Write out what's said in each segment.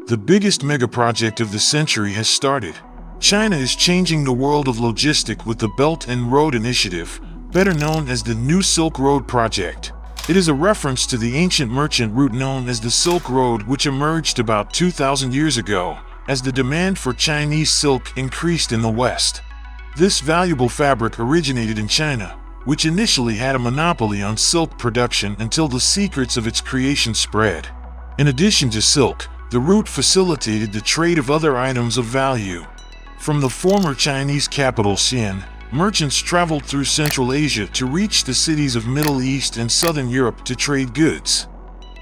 The biggest megaproject of the century has started. China is changing the world of logistics with the Belt and Road Initiative, better known as the New Silk Road Project. It is a reference to the ancient merchant route known as the Silk Road, which emerged about 2,000 years ago, as the demand for Chinese silk increased in the West. This valuable fabric originated in China, which initially had a monopoly on silk production until the secrets of its creation spread. In addition to silk, the route facilitated the trade of other items of value. From the former Chinese capital Xi'an, merchants traveled through Central Asia to reach the cities of Middle East and Southern Europe to trade goods.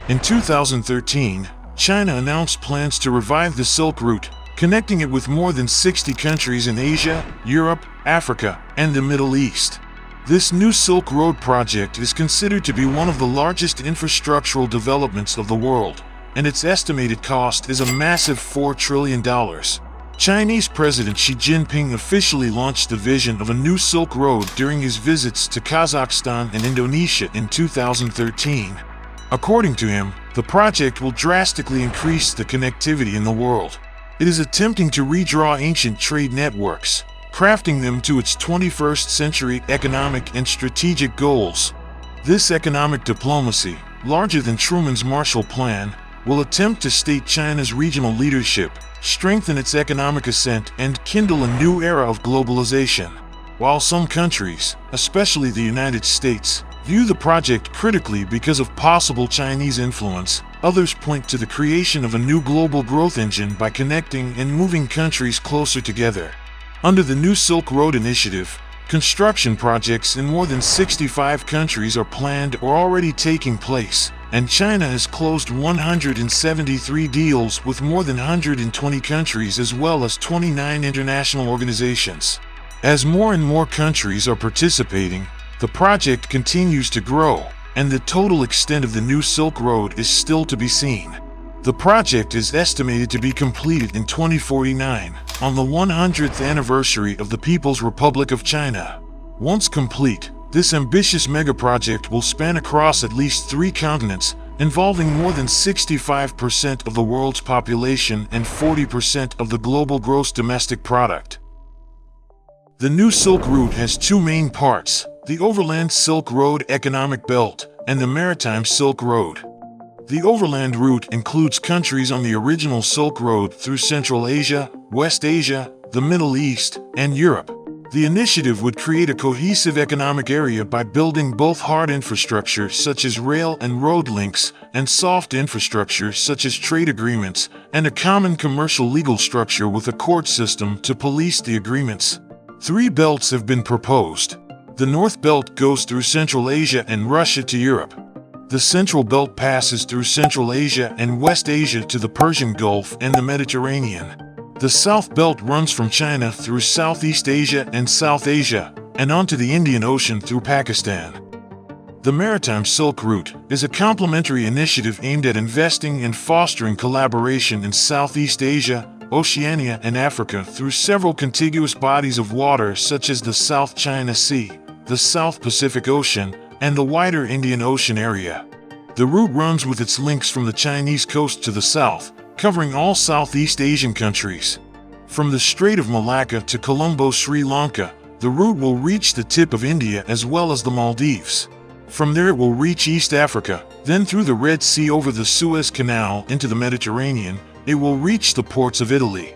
In 2013, China announced plans to revive the Silk Route, connecting it with more than 60 countries in Asia, Europe, Africa, and the Middle East. This new Silk Road project is considered to be one of the largest infrastructural developments of the world, and its estimated cost is a massive $4 trillion. Chinese President Xi Jinping officially launched the vision of a new Silk Road during his visits to Kazakhstan and Indonesia in 2013. According to him, the project will drastically increase the connectivity in the world. It is attempting to redraw ancient trade networks, crafting them to its 21st century economic and strategic goals. This economic diplomacy, larger than Truman's Marshall Plan, will attempt to state China's regional leadership, strengthen its economic ascent, and kindle a new era of globalization. While some countries, especially the United States, view the project critically because of possible Chinese influence, others point to the creation of a new global growth engine by connecting and moving countries closer together. Under the New Silk Road Initiative, construction projects in more than 65 countries are planned or already taking place, and China has closed 173 deals with more than 120 countries as well as 29 international organizations. As more and more countries are participating, the project continues to grow, and the total extent of the New Silk Road is still to be seen. The project is estimated to be completed in 2049, on the 100th anniversary of the People's Republic of China. Once complete, this ambitious megaproject will span across at least 3 continents, involving more than 65% of the world's population and 40% of the global gross domestic product. The New Silk Route has 2 main parts: the Overland Silk Road Economic Belt and the Maritime Silk Road. The Overland route includes countries on the original Silk Road through Central Asia, West Asia, the Middle East, and Europe. The initiative would create a cohesive economic area by building both hard infrastructure such as rail and road links, and soft infrastructure such as trade agreements, and a common commercial legal structure with a court system to police the agreements. 3 belts have been proposed. The North Belt goes through Central Asia and Russia to Europe. The Central Belt passes through Central Asia and West Asia to the Persian Gulf and the Mediterranean. The South Belt runs from China through Southeast Asia and South Asia, and onto the Indian Ocean through Pakistan. The Maritime Silk Route is a complementary initiative aimed at investing and fostering collaboration in Southeast Asia, Oceania, and Africa through several contiguous bodies of water such as the South China Sea, the South Pacific Ocean, and the wider Indian Ocean area. The route runs with its links from the Chinese coast to the south, covering all Southeast Asian countries. From the Strait of Malacca to Colombo, Sri Lanka, the route will reach the tip of India as well as the Maldives. From there it will reach East Africa, then through the Red Sea over the Suez Canal into the Mediterranean, it will reach the ports of Italy.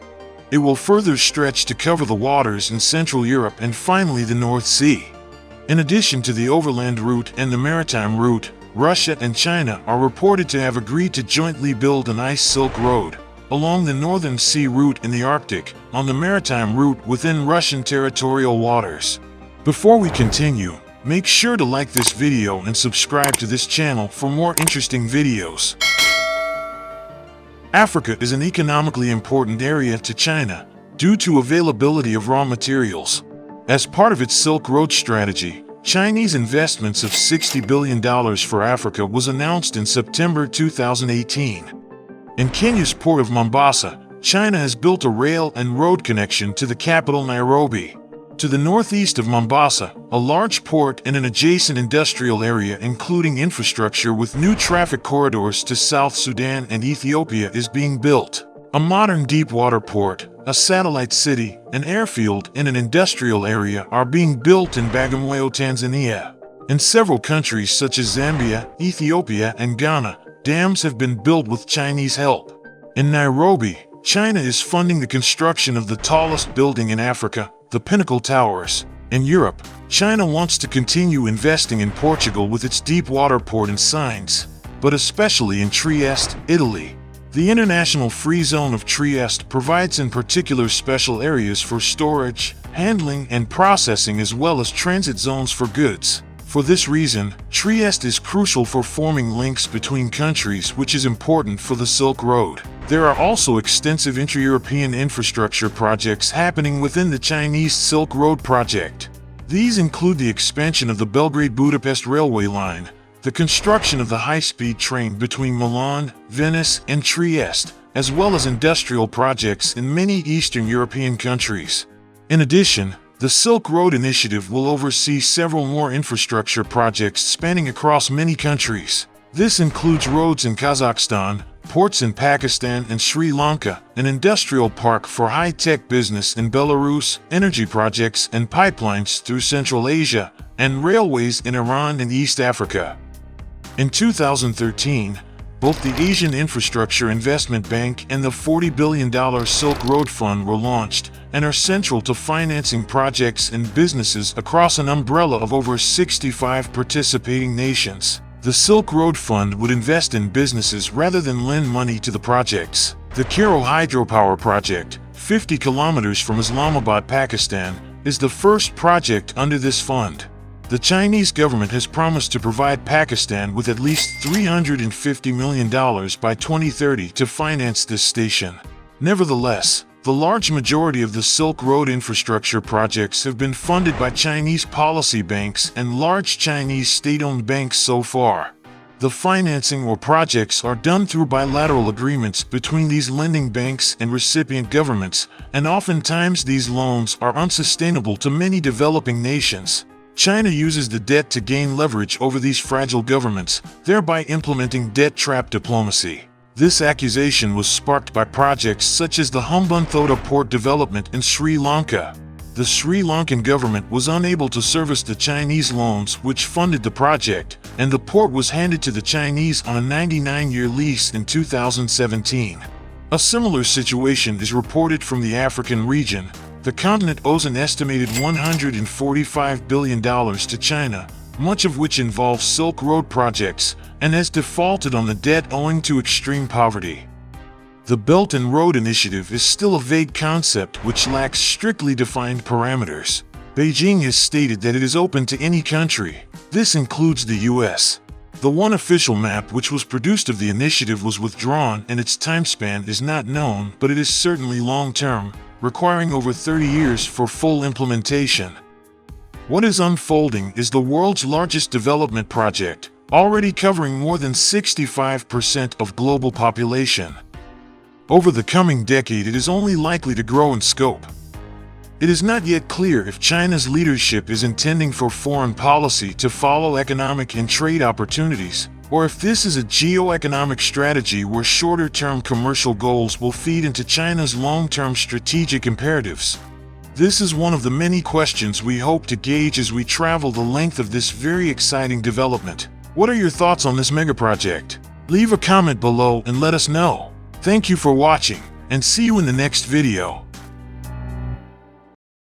It will further stretch to cover the waters in Central Europe and finally the North Sea. In addition to the Overland route and the Maritime route, Russia and China are reported to have agreed to jointly build an ice silk road along the Northern Sea route in the Arctic, on the Maritime route within Russian territorial waters. Before we continue, make sure to like this video and subscribe to this channel for more interesting videos. Africa is an economically important area to China due to availability of raw materials. As part of its Silk Road strategy, Chinese investments of $60 billion for Africa was announced in September 2018. In Kenya's port of Mombasa, China has built a rail and road connection to the capital Nairobi. To the northeast of Mombasa, a large port and an adjacent industrial area including infrastructure with new traffic corridors to South Sudan and Ethiopia is being built. A modern deep-water port, a satellite city, an airfield, and an industrial area are being built in Bagamoyo, Tanzania. In several countries such as Zambia, Ethiopia, and Ghana, dams have been built with Chinese help. In Nairobi, China is funding the construction of the tallest building in Africa, the Pinnacle Towers. In Europe, China wants to continue investing in Portugal with its deep-water port in Sines, but especially in Trieste, Italy. The International Free Zone of Trieste provides in particular special areas for storage, handling, and processing as well as transit zones for goods. For this reason, Trieste is crucial for forming links between countries, which is important for the Silk Road. There are also extensive intra-European infrastructure projects happening within the Chinese Silk Road project. These include the expansion of the Belgrade-Budapest railway line, the construction of the high-speed train between Milan, Venice, and Trieste, as well as industrial projects in many Eastern European countries. In addition, the Silk Road Initiative will oversee several more infrastructure projects spanning across many countries. This includes roads in Kazakhstan, ports in Pakistan and Sri Lanka, an industrial park for high-tech business in Belarus, energy projects and pipelines through Central Asia, and railways in Iran and East Africa. In 2013, both the Asian Infrastructure Investment Bank and the $40 billion Silk Road Fund were launched and are central to financing projects and businesses across an umbrella of over 65 participating nations. The Silk Road Fund would invest in businesses rather than lend money to the projects. The Cairo Hydropower Project, 50 kilometers from Islamabad, Pakistan, is the first project under this fund. The Chinese government has promised to provide Pakistan with at least $350 million by 2030 to finance this station. Nevertheless, the large majority of the Silk Road infrastructure projects have been funded by Chinese policy banks and large Chinese state-owned banks so far. The financing or projects are done through bilateral agreements between these lending banks and recipient governments, and oftentimes these loans are unsustainable to many developing nations. China uses the debt to gain leverage over these fragile governments, thereby implementing debt trap diplomacy. This accusation was sparked by projects such as the Hambantota port development in Sri Lanka. The Sri Lankan government was unable to service the Chinese loans which funded the project, and the port was handed to the Chinese on a 99-year lease in 2017. A similar situation is reported from the African region. The continent owes an estimated $145 billion to China, much of which involves Silk Road projects, and has defaulted on the debt owing to extreme poverty. The Belt and Road Initiative is still a vague concept which lacks strictly defined parameters. Beijing has stated that it is open to any country. This includes the US. The one official map which was produced of the initiative was withdrawn and its time span is not known, but it is certainly long-term, requiring over 30 years for full implementation. What is unfolding is the world's largest development project, already covering more than 65% of global population. Over the coming decade, it is only likely to grow in scope. It is not yet clear if China's leadership is intending for foreign policy to follow economic and trade opportunities, or if this is a geo-economic strategy where shorter-term commercial goals will feed into China's long-term strategic imperatives. This is one of the many questions we hope to gauge as we travel the length of this very exciting development. What are your thoughts on this megaproject? Leave a comment below and let us know. Thank you for watching, and see you in the next video.